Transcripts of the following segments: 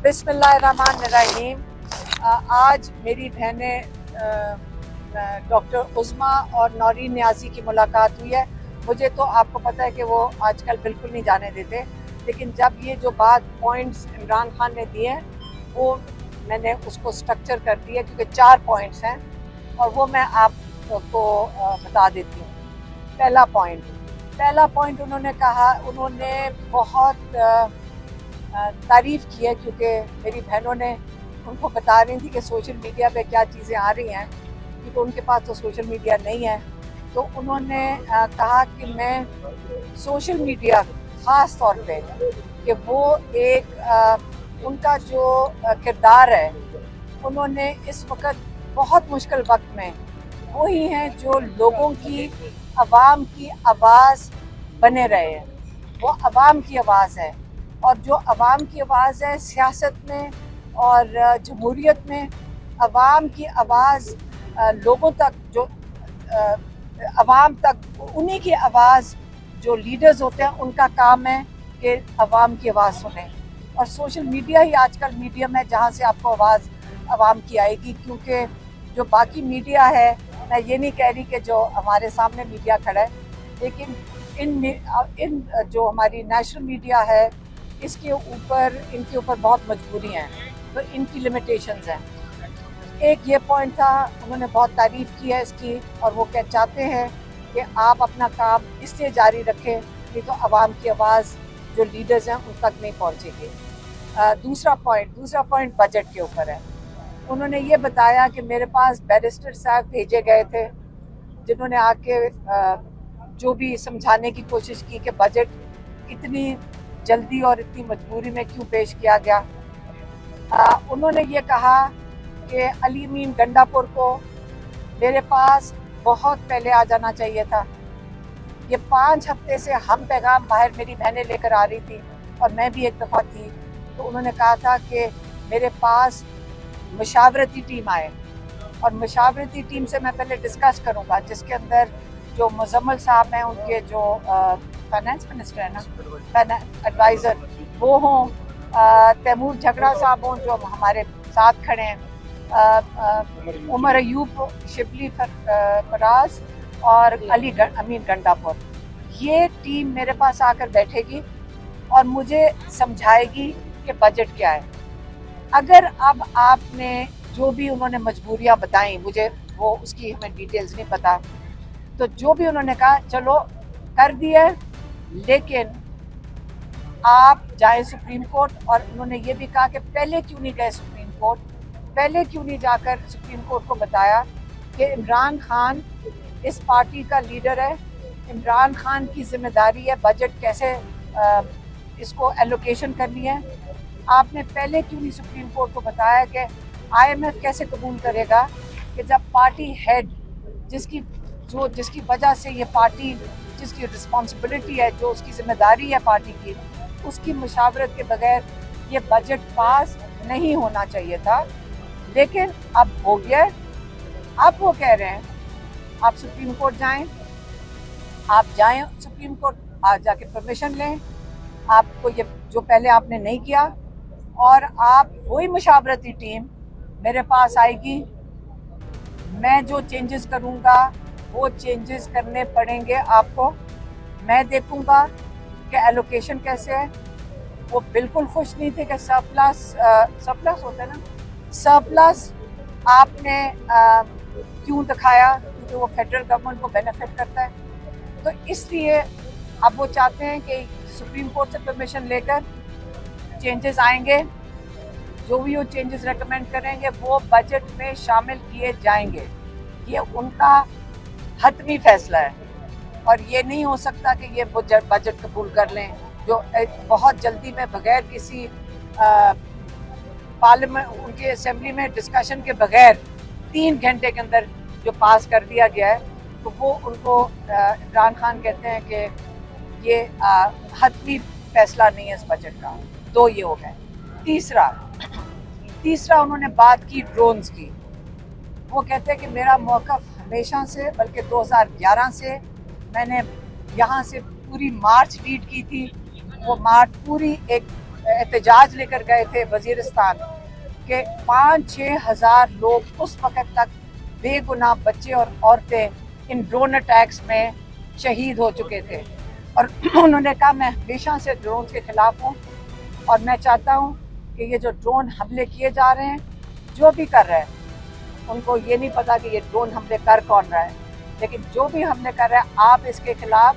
बिस्मिल्लाहिर्रहमानिर्रहीम। आज मेरी बहनें डॉक्टर उज़्मा और नौरीन नियाज़ी की मुलाकात हुई है। मुझे तो आपको पता है कि वो आजकल बिल्कुल नहीं जाने देते, लेकिन जब ये जो बात पॉइंट्स इमरान खान ने दिए हैं वो मैंने उसको स्ट्रक्चर कर दिया, क्योंकि 4 पॉइंट्स हैं और वो मैं आपको बता देती हूँ। पहला पॉइंट उन्होंने कहा, उन्होंने बहुत तारीफ़ की है, क्योंकि मेरी बहनों ने उनको बता रही थी कि सोशल मीडिया पे क्या चीज़ें आ रही हैं, क्योंकि उनके पास तो सोशल मीडिया नहीं है। तो उन्होंने कहा कि मैं सोशल मीडिया ख़ास तौर पे कि वो एक उनका जो किरदार है, उन्होंने इस वक्त बहुत मुश्किल वक्त में वही हैं जो लोगों की, अवाम की आवाज़ बने रहे हैं। वो अवाम की आवाज़ है, और जो अवाम की आवाज़ है सियासत में और जमहूरियत में, अवाम की आवाज़ लोगों तक, जो अवाम तक, उन्हीं की आवाज़ जो लीडर्स होते हैं उनका काम है कि अवाम की आवाज़ सुने। और सोशल मीडिया ही आजकल मीडियम है जहाँ से आपको आवाज़ अवाम की आएगी, क्योंकि जो बाकी मीडिया है, मैं ये नहीं कह रही कि जो हमारे सामने मीडिया खड़ा है, लेकिन इन जो हमारी नेशनल मीडिया है इनके ऊपर बहुत मजबूरियाँ हैं, तो इनकी लिमिटेशंस हैं। एक ये पॉइंट था, उन्होंने बहुत तारीफ़ की है इसकी, और वो चाहते हैं कि आप अपना काम इससे जारी रखें, नहीं तो आवाम की आवाज़ जो लीडर्स हैं उन तक नहीं पहुँचेगी। दूसरा पॉइंट बजट के ऊपर है। उन्होंने ये बताया कि मेरे पास बैरिस्टर साहब भेजे गए थे, जिन्होंने आके जो भी समझाने की कोशिश की कि बजट इतनी जल्दी और इतनी मजबूरी में क्यों पेश किया गया। उन्होंने ये कहा कि अली अमीन गंडापुर को मेरे पास बहुत पहले आ जाना चाहिए था। ये 5 हफ्ते से हम पैगाम बाहर मेरी बहनें लेकर आ रही थी, और मैं भी एक दफ़ा थी, तो उन्होंने कहा था कि मेरे पास मशावरती टीम आए, और मशावरती टीम से मैं पहले डिस्कस करूँगा, जिसके अंदर जो मुजम्मल साहब हैं, उनके जो फाइनेंस मिनिस्टर है ना, एडवाइज़र, वो हों, तैमूर झगड़ा साहब हों जो हमारे साथ खड़े हैं, उमर अयूब, शिबली फराज और अली अमीन गंडापुर। ये टीम मेरे पास आकर बैठेगी और मुझे समझाएगी कि बजट क्या है। अगर अब आपने जो भी उन्होंने मजबूरियां बताई, मुझे वो उसकी हमें डिटेल्स नहीं पता, तो जो भी उन्होंने कहा चलो कर दिया, लेकिन आप जाए सुप्रीम कोर्ट। और उन्होंने ये भी कहा कि पहले क्यों नहीं गए सुप्रीम कोर्ट, पहले क्यों नहीं जाकर सुप्रीम कोर्ट को बताया कि इमरान खान इस पार्टी का लीडर है, इमरान खान की जिम्मेदारी है बजट कैसे इसको एलोकेशन करनी है। आपने पहले क्यों नहीं सुप्रीम कोर्ट को बताया कि IMF कैसे कबूल करेगा कि जब पार्टी हेड, जिसकी वजह से ये पार्टी, जिसकी रिस्पॉन्सिबिलिटी है, जो उसकी जिम्मेदारी है पार्टी की, उसकी मशावरत के बगैर ये बजट पास नहीं होना चाहिए था, लेकिन अब हो गया। अब वो कह रहे हैं आप सुप्रीम कोर्ट जाएं, आप जाएं सुप्रीम कोर्ट, आज जाके परमिशन लें, आपको ये जो पहले आपने नहीं किया, और आप वही मशावरती टीम मेरे पास आएगी, मैं जो चेंजेस करूँगा वो चेंजेस करने पड़ेंगे आपको, मैं देखूँगा कि एलोकेशन कैसे है। वो बिल्कुल खुश नहीं थे कि सरप्लस होता है ना, सरप्लस आपने क्यों दिखाया, क्योंकि वो फेडरल गवर्नमेंट को बेनिफिट करता है। तो इसलिए अब वो चाहते हैं कि सुप्रीम कोर्ट से परमिशन लेकर चेंजेस आएंगे, जो भी वो चेंजेस रेकमेंड करेंगे वो बजट में शामिल किए जाएंगे। ये उनका हतमी फैसला है, और ये नहीं हो सकता कि ये बजट कबूल कर लें जो बहुत जल्दी में, बगैर किसी पार्लियामेंट, उनके असेंबली में डिस्कशन के बगैर 3 घंटे के अंदर जो पास कर दिया गया है। तो वो उनको इमरान खान कहते हैं कि ये हतमी फैसला नहीं है इस बजट का। 2 ये हो गए। तीसरा उन्होंने बात की ड्रोन्स की। वो कहते हैं कि मेरा मौक़िफ़ हमेशा से, बल्कि 2011 से मैंने यहाँ से पूरी मार्च लीड की थी। वो मार्च पूरी एक एहतजाज लेकर गए थे वजीरिस्तान के 5-6 हज़ार लोग उस वक़्त तक बेगुनाह बच्चे और औरतें इन ड्रोन अटैक्स में शहीद हो चुके थे। और उन्होंने कहा मैं हमेशा से ड्रोन के ख़िलाफ़ हूँ और मैं चाहता हूँ कि ये जो ड्रोन हमले किए जा रहे हैं, जो भी कर रहे हैं, उनको ये नहीं पता कि ये ड्रोन हमले कर कौन रहा है, लेकिन जो भी हमले कर रहा है आप इसके खिलाफ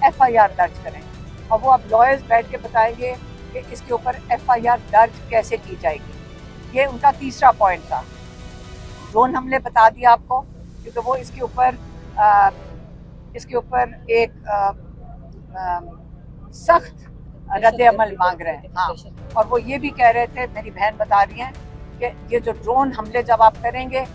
FIR दर्ज करें। और वो अब लॉयर्स बैठ के बताएंगे कि इसके ऊपर FIR दर्ज कैसे की जाएगी। ये उनका तीसरा पॉइंट था। ड्रोन हमले बता दिया आपको, क्योंकि वो इसके ऊपर एक सख्त रद्द अमल मांग रहे हैं। हाँ, और वो ये भी कह रहे थे, मेरी बहन बता रही हैं कि ये जो ड्रोन हमले जब आप करेंगे,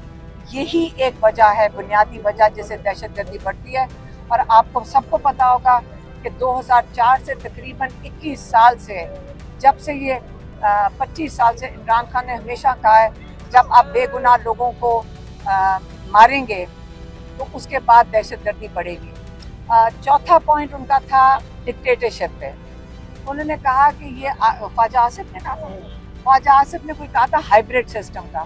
यही एक वजह है, बुनियादी वजह जिससे दहशतगर्दी बढ़ती है। और आपको सबको पता होगा कि 2004 से तकरीबन 21 साल से, जब से ये 25 साल से इमरान खान ने हमेशा कहा है जब आप बेगुनाह लोगों को मारेंगे तो उसके बाद दहशतगर्दी बढ़ेगी। चौथा पॉइंट उनका था डिक्टेटरशिप पे। उन्होंने कहा कि ये ख्वाजा आसिफ ने कहा था, ख्वाजा आसिफ ने कोई कहा था हाइब्रिड सिस्टम का।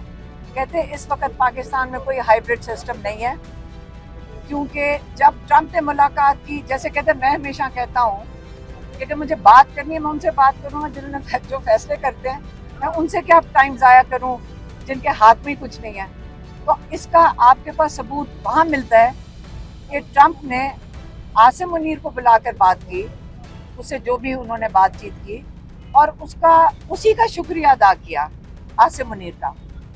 कहते इस वक्त पाकिस्तान में कोई हाइब्रिड सिस्टम नहीं है, क्योंकि जब ट्रंप ने मुलाकात की, जैसे कहते मैं हमेशा कहता हूँ कि अगर मुझे बात करनी है मैं उनसे बात करूँगा जिन्होंने जो फैसले करते हैं, मैं उनसे क्या टाइम ज़ाया करूँ जिनके हाथ में कुछ नहीं है। तो इसका आपके पास सबूत वहाँ मिलता है कि ट्रंप ने आसिम मुनीर को बुलाकर बात की, उससे जो भी उन्होंने बातचीत की, और उसी का शुक्रिया अदा किया आसिम मुनीर का।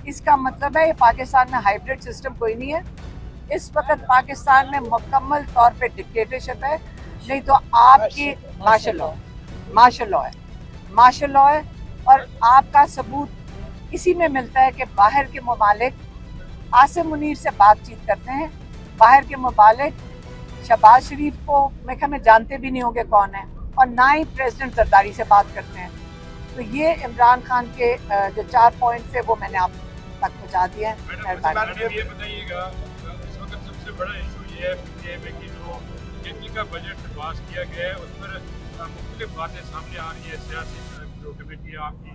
इसका मतलब है ये पाकिस्तान में हाइब्रिड सिस्टम कोई नहीं है। इस वक्त पाकिस्तान में मुकम्मल तौर पे डिक्टेटरशिप है, नहीं तो आपकी मार्शल लॉ है। और आपका सबूत इसी में मिलता है कि बाहर के ममालिक आसिम मुनीर से बातचीत करते हैं। बाहर के ममालिक शहबाज शरीफ को मैं ख्याल में जानते भी नहीं होंगे कौन है, और ना ही प्रेसिडेंट जरदारी से बात करते हैं। तो ये इमरान खान के जो 4 पॉइंट थे वो मैंने आप तक पहुँचा दिए हैं। ये बताइएगा, इस वक्त सबसे बड़ा इशू ये है कि जो खेती का बजट पास किया गया है उस पर मुख्तलिफ बातें सामने आ रही है। सियासी जो कमेटी है आपकी,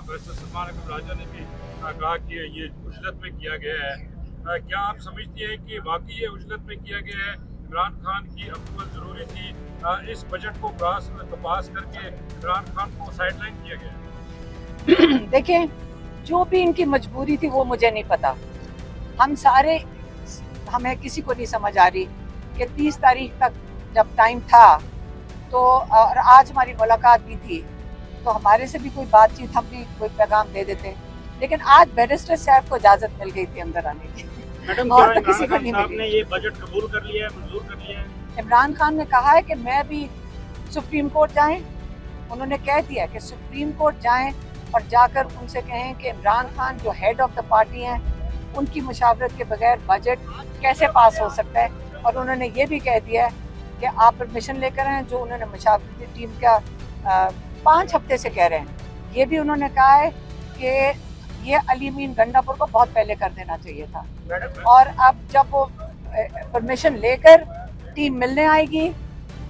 बैरिस्टर सलमान अकबर राजा ने भी कहा कि ये उजलत में किया गया है। क्या आप समझती हैं कि वाकई ये उजलत में किया गया है? इमरान खान की अप्रूवल ज़रूरी थी, इस बजट को पास करके इमरान खान को साइडलाइन किया गया? देखें, जो भी इनकी मजबूरी थी वो मुझे नहीं पता। हमें किसी को नहीं समझ आ रही कि 30 तारीख तक जब टाइम था तो, और आज हमारी मुलाकात भी थी, तो हमारे से भी कोई बातचीत, हम भी कोई पैगाम दे देते। लेकिन आज बैरिस्टर साहब को इजाज़त मिल गई थी अंदर आने की। मैडम, और किसी को नहीं मिली। ने ये बजट कबूल कर लिया है, मंजूर कर लिया है? इमरान खान ने कहा है कि मैं भी सुप्रीम कोर्ट जाएं। उन्होंने कह दिया कि सुप्रीम कोर्ट जाएं और जाकर उनसे कहें कि इमरान खान जो हेड ऑफ द पार्टी हैं, उनकी मुशावरत के बगैर बजट कैसे पास हो सकता है। और उन्होंने ये भी कह दिया है कि आप परमिशन लेकर आएँ, जो उन्होंने मुशावरती टीम का 5 हफ्ते से कह रहे हैं। ये भी उन्होंने कहा है कि ये अली मीन गंडापुर को बहुत पहले कर देना चाहिए था। और अब जब वो परमिशन लेकर टीम मिलने आएगी,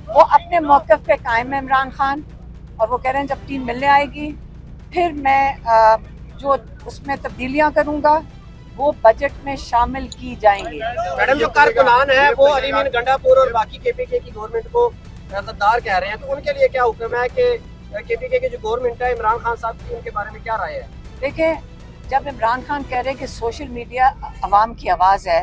वो अपने मौक़िफ़ पे कायम है इमरान खान, और वो कह रहे हैं जब टीम मिलने आएगी फिर मैं जो उसमें तब्दीलियां करूंगा वो बजट में शामिल की जाएंगी। मैडम, जो कारकुनान है वो अली मीन गंडापुर और बाकी KPK की गवर्नमेंट को गद्दार कह रहे हैं, तो उनके लिए क्या हुक्म है कि KPK की जो गवर्नमेंट है, इमरान खान साहब की उनके बारे में क्या राय है? देखिए, जब इमरान खान कह रहे हैं कि सोशल मीडिया अवाम की आवाज़ है,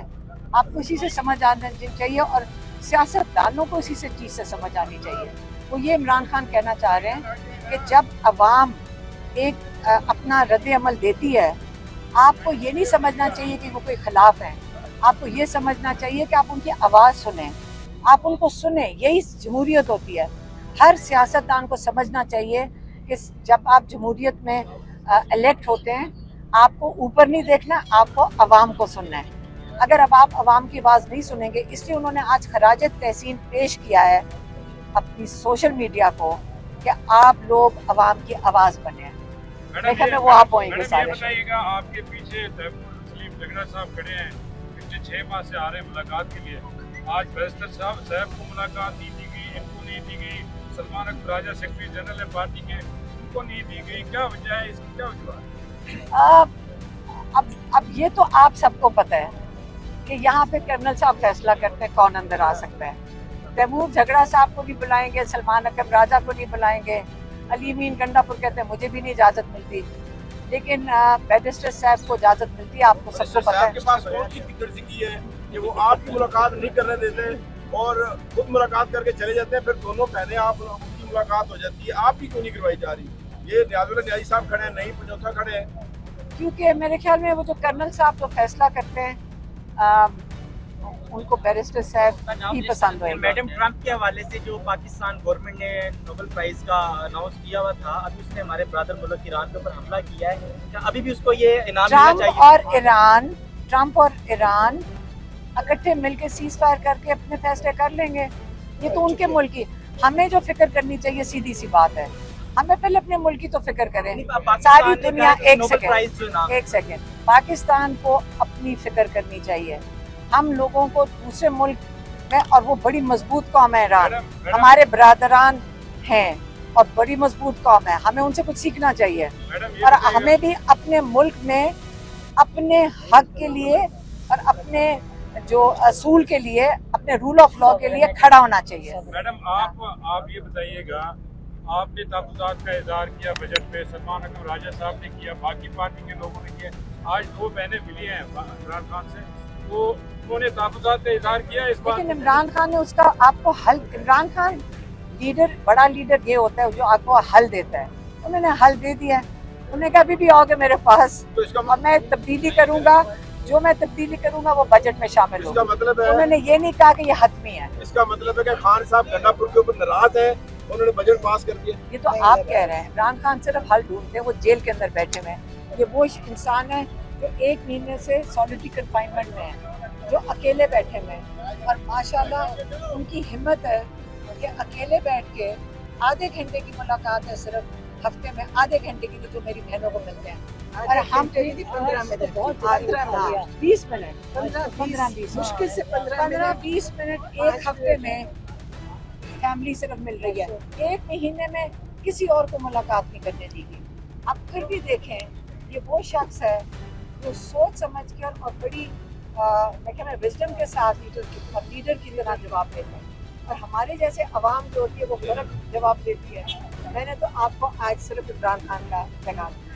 आपको इसी से समझ आना चाहिए और सियासतदानों को इसी से चीज़ से समझ आनी चाहिए। वो ये इमरान खान कहना चाह रहे हैं कि जब अवाम एक अपना रद्द अमल देती है, आपको ये नहीं समझना चाहिए कि वो कोई खिलाफ है। आपको ये समझना चाहिए कि आप उनकी आवाज़ सुने, आप उनको सुने। यही जमहूरियत होती है। हर सियासतदान को समझना चाहिए कि जब आप जमहूरियत में इलेक्ट होते हैं, आपको ऊपर नहीं देखना, आपको अवाम को सुनना है। अगर अब आप अवाम की आवाज़ नहीं सुनेंगे, इसलिए उन्होंने आज खराज तहसीन पेश किया है अपनी सोशल मीडिया को कि आप लोग अवाम की आवाज़ बने। वो आप होंगे सारे। बताइएगा, आपके पीछे तैमूर सलीम झगड़ा साहब खड़े हैं, पिछले 6 माह से आ रहे हैं मुलाकात के लिए। आज बैरिस्टर साहब को मुलाकात नहीं दी गई, इनको नहीं दी गई। सलमान अकबर राजा सेक्रेटरी जनरल है पार्टी के, उनको नहीं दी गई, क्या वजह है इसकी, क्या वजह? अब ये तो आप सबको पता है कि यहाँ पे कर्नल साहब फैसला करते हैं कौन अंदर आ सकता है। तैमूर झगड़ा साहब को नहीं बुलाएंगे, सलमान अकबर राजा को नहीं बुलाएंगे, अली मीन गंडापुर कहते हैं मुझे भी नहीं इजाजत मिलती, लेकिन बैरिस्टर साहब को इजाजत मिलती है, आपको सबको पता आपके पास कौन सी फिक्र है कि वो आपकी मुलाकात नहीं करने देते और खुद मुलाकात करके चले जाते हैं, फिर दोनों पहले आप उनकी मुलाकात हो जाती है, आप ही क्यों नहीं करवाई जा रही? ये न्याजुल न्याजी साहब खड़े हैं, नहीं पचौथा खड़े हैं, क्योंकि मेरे ख्याल में वो जो कर्नल साहब जो फैसला करते हैं उनको बैरिस्टर साहब ही पसंद होंगे। मैडम ट्रंप के हवाले से जो पाकिस्तान गवर्नमेंट ने नोबेल प्राइज का अनाउंस किया हुआ था, अभी उसने हमारे ब्रदर मुल्क ईरान के ऊपर हमला किया है, क्या अभी भी उसको ये इनाम मिलना चाहिए? ट्रंप और ईरान इकट्ठे मिलकर सीज फायर करके अपने फैसले कर लेंगे, ये तो उनके मुल्क की। हमें जो फिक्र करनी चाहिए सीधी सी बात है, हमें पहले अपने मुल्क की तो फिक्र करें। सारी दुनिया एक सेकेंड पाकिस्तान को अपनी फिक्र करनी चाहिए। हम लोगों को दूसरे मुल्क में, और वो बड़ी मजबूत कौम है ईरान, हमारे बरादरान हैं और बड़ी मजबूत कौम है, हमें उनसे कुछ सीखना चाहिए और हमें भी अपने मुल्क में अपने हक के लिए और अपने जो असूल के लिए, अपने रूल ऑफ लॉ के लिए खड़ा होना चाहिए। मैडम आप ये बताइएगा, आपने तहफ़्फ़ुज़ात का इज़हार किया बजट पे, सलमान अकबर राजा साहब ने किया, बाकी पार्टी के लोगों ने किया, आज 2 बहनें मिली हैं इमरान खान से, तो उन्होंने तहफ़्फ़ुज़ात का इज़हार किया इस बात। लेकिन इमरान खान ने उसका आपको हल, इमरान खान लीडर, बड़ा लीडर ये होता है जो आपको हल देता है, उन्होंने हल दे दिया है। उन्होंने कहा अभी भी आओगे मेरे पास तो इसका और मैं तब्दीली करूंगा, जो मैं तब्दीली करूंगा वो बजट में शामिल इसका होगा। मतलब है, उन्होंने ये नहीं कहा कि ये हतमी है। इसका मतलब है कि खान साहब गंडापुर के ऊपर नाराज है, उन्होंने बजट पास कर दिया। ये तो आप कह रहे हैं, इमरान खान सिर्फ हल ढूंढते हैं, वो जेल के अंदर बैठे हुए हैं। ये वो इंसान है जो 1 महीने से सॉलिटरी कंफाइनमेंट में है, जो अकेले बैठे हुए हैं और माशाल्लाह उनकी हिम्मत है कि अकेले बैठ के आधे घंटे की मुलाकात है, सिर्फ हफ्ते में आधे घंटे की, जो मेरी बहनों को मिलते हैं। और हम 15 मिनट, 20 मिनट, 15-20 मुश्किल से 15-20 मिनट एक हफ्ते में फैमिली सिर्फ मिल रही है। 1 महीने में किसी और को मुलाकात नहीं करने देगी। अब फिर भी देखें, ये वो शख्स है जो सोच समझ के और बड़ी विजडम के साथ लीडर की तरह जवाब देता है, और हमारे जैसे अवाम जो होती है वो गलत जवाब देती है। मैंने तो आपको आज सिर्फ इमरान खान का पैगाम